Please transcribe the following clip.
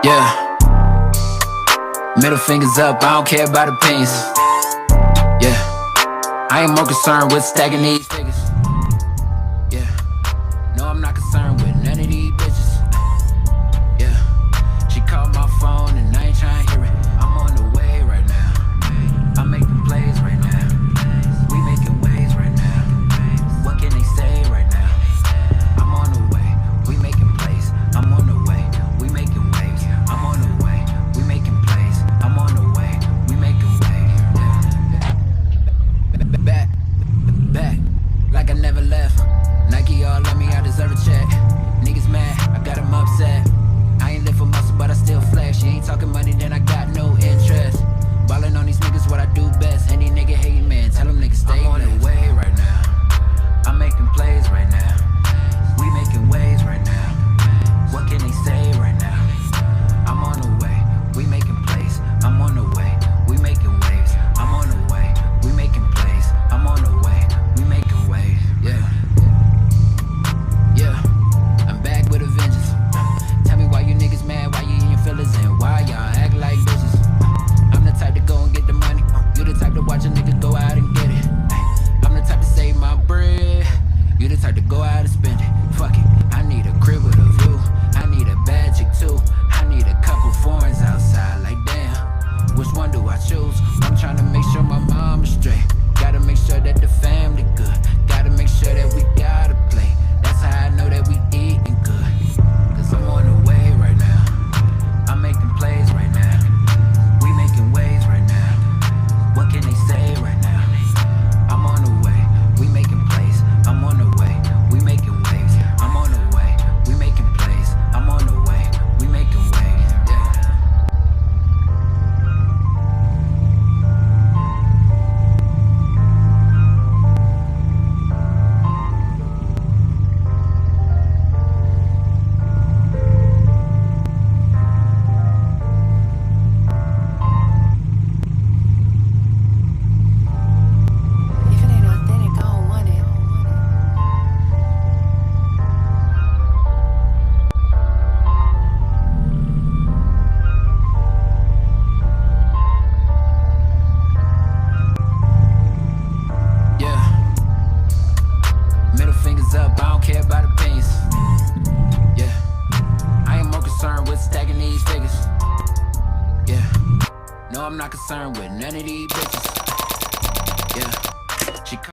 Yeah, middle fingers up, I don't care about opinions. Yeah, I ain't more concerned with stacking these figures. Yeah, no, I'm not concerned with none of these bitches. Yeah, she called my phone and I ain't trying to hear it. I'm on the way right now, I'm making plays right now. We making waves right now. What can they say right now? I'm on the way, we making plays. I'm on the way, we making waves. I'm on the way, we making plays. I'm on the way, we making waves. Yeah. Back, like I never left. Nike all on me, I deserve a check. Niggas mad, I got them upset. I ain't live for muscle, but I still flex. You ain't talking money, then I got no interest. Ballin' on these niggas, what I do best. Any nigga hating, man, tell them niggas stay. I'm on the way right now, I'm making plays right now. We making waves right now. What can they say right now? I'm on the way, we making plays. I'm on the way, we making waves. I'm on the way, we making plays. I'm on the way, we making waves. Yeah, yeah, I'm back with a vengeance. Tell me why you niggas mad, why you in your feelings, and why y'all act like bitches. I'm the type to go and get the money, you the type to watch a nigga go out and get it. I'm the type to save my bread, you the type to go out and spend it. Fuck it, I need a crib with a view, I need a bad chick too. I need a couple foreigns outside, like damn, which one do I choose? I'm trying to make sure my mom is straight. Gotta make sure that the family good. Gotta make sure that we got a plate. That's how I know that we eating good. Cause I'm on the way right now, I'm making plays right now. We making waves right now. What can they say right now? I'm on the way, we making plays. I'm on the way, we making waves. I'm on the way, we making plays. I'm on the way, we making waves. Yeah. If it ain't authentic, I don't want it. Yeah, middle fingers up, I don't care about opinions. Yeah, I ain't more concerned with stacking these figures. Yeah, no, I'm not concerned with none of these bitches. Yeah.